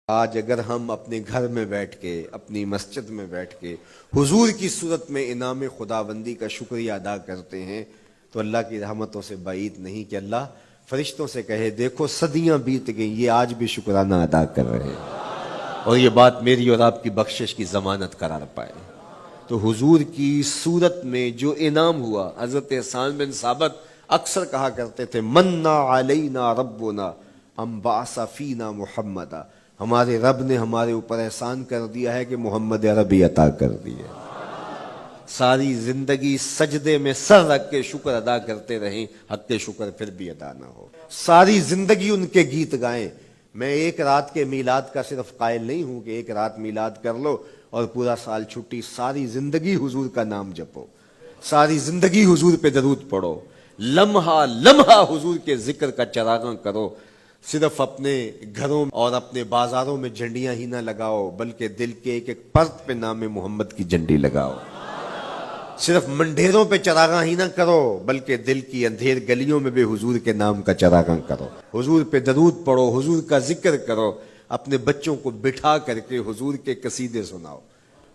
آج اگر ہم اپنے گھر میں بیٹھ کے اپنی مسجد میں بیٹھ کے حضور کی صورت میں انعام خداوندی کا شکریہ ادا کرتے ہیں تو اللہ کی رحمتوں سے بعید نہیں کہ اللہ فرشتوں سے کہے دیکھو صدیاں بیت گئیں یہ آج بھی شکرانہ ادا کر رہے ہیں اور یہ بات میری اور آپ کی بخشش کی ضمانت قرار پائے۔ تو حضور کی صورت میں جو انعام ہوا، حضرت حسان بن ثابت اکثر کہا کرتے تھے منا علینا ربنا ام بعث فینا محمدا، ہمارے رب نے ہمارے اوپر احسان کر دیا ہے کہ محمد عربی عطا کر دی ہے۔ ساری زندگی سجدے میں سر رکھ کے شکر ادا کرتے رہیں، حق شکر پھر بھی ادا نہ ہو۔ ساری زندگی ان کے گیت گائیں۔ میں ایک رات کے میلاد کا صرف قائل نہیں ہوں کہ ایک رات میلاد کر لو اور پورا سال چھٹی، ساری زندگی حضور کا نام جپو، ساری زندگی حضور پہ درود پڑھو، لمحہ لمحہ حضور کے ذکر کا چراغاں کرو۔ صرف اپنے گھروں اور اپنے بازاروں میں جھنڈیاں ہی نہ لگاؤ بلکہ دل کے ایک ایک پرت پہ نام محمد کی جھنڈی لگاؤ۔ صرف منڈیروں پہ چراغاں ہی نہ کرو بلکہ دل کی اندھیر گلیوں میں بھی حضور کے نام کا چراغاں کرو، حضور پہ درود پڑھو، حضور کا ذکر کرو، اپنے بچوں کو بٹھا کر کے حضور کے قصیدے سناؤ،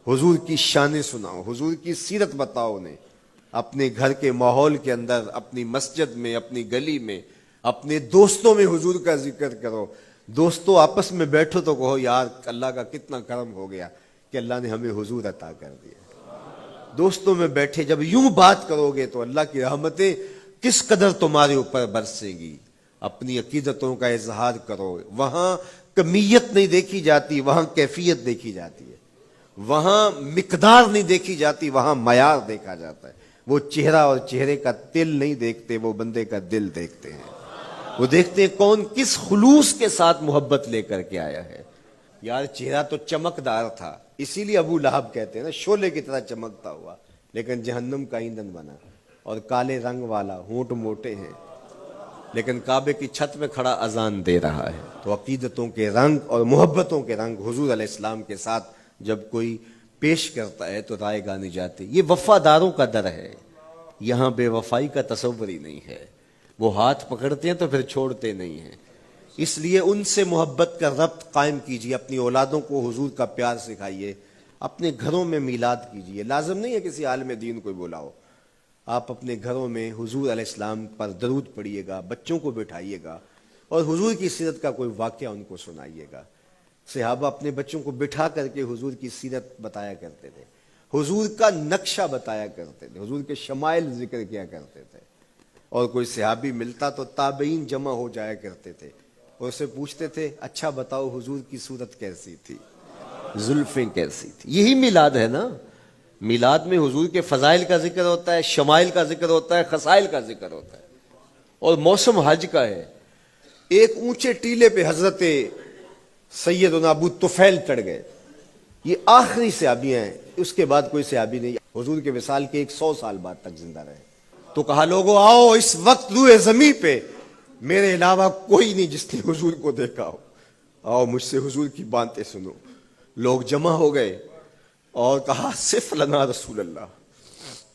حضور کی شانیں سناؤ، حضور کی سیرت بتاؤ انہیں۔ اپنے گھر کے ماحول کے اندر، اپنی مسجد میں، اپنی گلی میں، اپنے دوستوں میں حضور کا ذکر کرو۔ دوستوں آپس میں بیٹھو تو کہو یار اللہ کا کتنا کرم ہو گیا کہ اللہ نے ہمیں حضور عطا کر دیا۔ دوستوں میں بیٹھے جب یوں بات کرو گے تو اللہ کی رحمتیں کس قدر تمہارے اوپر برسیں گی۔ اپنی عقیدتوں کا اظہار کرو، وہاں کمیت نہیں دیکھی جاتی، وہاں کیفیت دیکھی جاتی ہے، وہاں مقدار نہیں دیکھی جاتی، وہاں معیار دیکھا جاتا ہے۔ وہ چہرہ اور چہرے کا تل نہیں دیکھتے، وہ بندے کا دل دیکھتے ہیں، وہ دیکھتے ہیں کون کس خلوص کے ساتھ محبت لے کر کے آیا ہے۔ یار چہرہ تو چمکدار تھا، اسی لیے ابو لہب کہتے ہیں نا شعلے کی طرح چمکتا ہوا، لیکن جہنم کا ایندھن بنا۔ اور کالے رنگ والا، ہونٹ موٹے ہیں، لیکن کعبے کی چھت میں کھڑا اذان دے رہا ہے۔ تو عقیدتوں کے رنگ اور محبتوں کے رنگ حضور علیہ السلام کے ساتھ جب کوئی پیش کرتا ہے تو رائے گانی جاتی۔ یہ وفاداروں کا در ہے، یہاں بے وفائی کا تصور ہی نہیں ہے۔ وہ ہاتھ پکڑتے ہیں تو پھر چھوڑتے نہیں ہیں، اس لیے ان سے محبت کا ربط قائم کیجیے، اپنی اولادوں کو حضور کا پیار سکھائیے، اپنے گھروں میں میلاد کیجیے۔ لازم نہیں ہے کسی عالم دین کو بلاؤ، آپ اپنے گھروں میں حضور علیہ السلام پر درود پڑھیے گا، بچوں کو بٹھائیے گا اور حضور کی سیرت کا کوئی واقعہ ان کو سنائیے گا۔ صحابہ اپنے بچوں کو بٹھا کر کے حضور کی سیرت بتایا کرتے تھے، حضور کا نقشہ بتایا کرتے تھے، حضور کے شمائل ذکر کیا کرتے تھے۔ اور کوئی صحابی ملتا تو تابعین جمع ہو جایا کرتے تھے اور اسے پوچھتے تھے اچھا بتاؤ حضور کی صورت کیسی تھی، زلفیں کیسی تھی۔ یہی میلاد ہے نا۔ میلاد میں حضور کے فضائل کا ذکر ہوتا ہے، شمائل کا ذکر ہوتا ہے، خصائل کا ذکر ہوتا ہے۔ اور موسم حج کا ہے۔ ایک اونچے ٹیلے پہ حضرت سیدنا ابو طفیل چڑھ گئے، یہ آخری صحابی ہیں، اس کے بعد کوئی صحابی نہیں، حضور کے وصال کے 100 سال بعد تک زندہ رہے۔ تو کہا لوگوں آؤ اس وقت روئے زمین پہ میرے علاوہ کوئی نہیں جس نے حضور کو دیکھا ہو، آؤ مجھ سے حضور کی باتیں سنو۔ لوگ جمع ہو گئے اور کہا صف لنا رسول اللہ،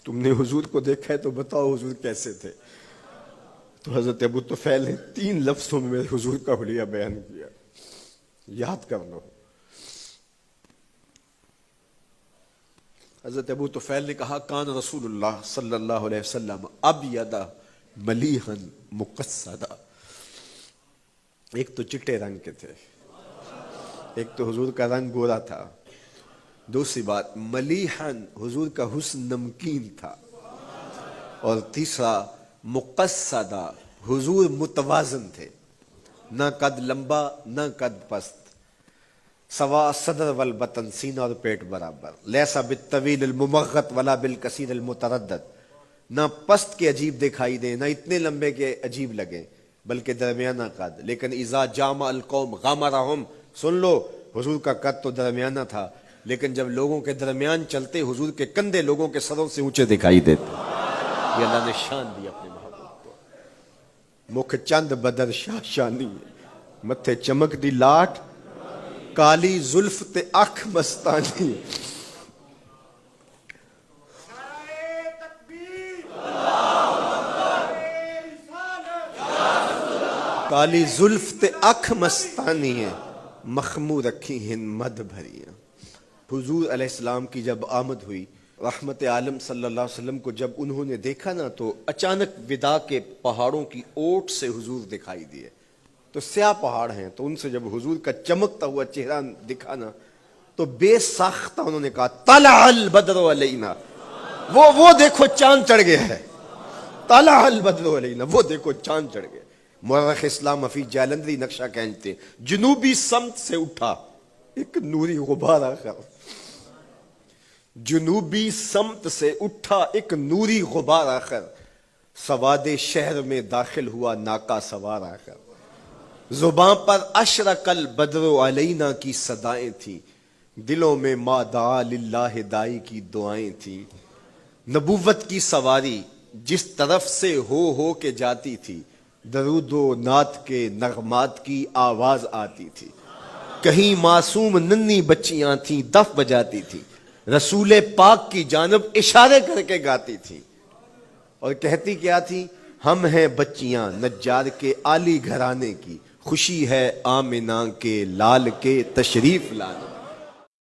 تم نے حضور کو دیکھا ہے تو بتاؤ حضور کیسے تھے۔ تو حضرت ابو طفیل نے 3 لفظوں میں میرے حضور کا حلیہ بیان کیا، یاد کر لو۔ حضرت ابو طفیل نے کہا کان رسول اللہ صلی اللہ علیہ وسلم ابیض ملیحا مقصدا، ایک تو چٹے رنگ کے تھے، ایک تو حضور کا رنگ گورا تھا، دوسری بات ملیحا حضور کا حسن نمکین تھا، اور تیسرا مقصدا حضور متوازن تھے، نہ قد لمبا نہ قد پست، سوا صدر والبطن، سینہ اور پیٹ برابر، لیسا بالطویل الممغط ولا بالکثیر المتردد، نہ پست کے عجیب دکھائی دیں نہ اتنے لمبے کے عجیب لگیں بلکہ درمیانہ قد، لیکن اذا جامع القوم غامرہم، سن لو حضور کا قد تو درمیانہ تھا لیکن جب لوگوں کے درمیان چلتے حضور کے کندھے لوگوں کے سروں سے اونچے دکھائی دیتے۔ یہ اللہ نے شان دی اپنے محبوب کو۔ مکھ چند بدر شاہ شانی، متھے چمک دی لاٹ، کالی زلف تے اکھ مستانی۔ کالی زلف تے اکھ مستانی ہے، مخمور رکھی ہن مد بھریاں۔ حضور علیہ السلام کی جب آمد ہوئی، رحمت عالم صلی اللہ علیہ وسلم کو جب انہوں نے دیکھا نا تو اچانک ودا کے پہاڑوں کی اوٹ سے حضور دکھائی دیے، تو سیاہ پہاڑ ہیں، تو ان سے جب حضور کا چمکتا ہوا چہرہ دکھا نا تو بے ساختہ انہوں نے کہا طلع البدر علینا، وہ دیکھو چاند چڑھ گیا ہے، طلع البدر علینا، وہ دیکھو چاند چڑھ گیا۔ مورخ اسلام حفیظ جالندری نقشہ کھینچتے جنوبی سمت سے اٹھا ایک نوری غبار آخر، جنوبی سمت سے اٹھا ایک نوری غبار آخر، سواد شہر میں داخل ہوا ناکا سوار آخر، زباں پر اشرق البدر علینا کی صدائیں تھیں، دلوں میں ما دعا للہ دائی کی دعائیں تھیں، نبوت کی سواری جس طرف سے ہو کے جاتی تھی، درود و نعت کے نغمات کی آواز آتی تھی، کہیں معصوم ننھی بچیاں تھیں دف بجاتی تھی، رسول پاک کی جانب اشارے کر کے گاتی تھی، اور کہتی کیا تھی؟ ہم ہیں بچیاں نجار کے عالی گھرانے کی، خوشی ہے آمنہ کے لال کے تشریف لانے۔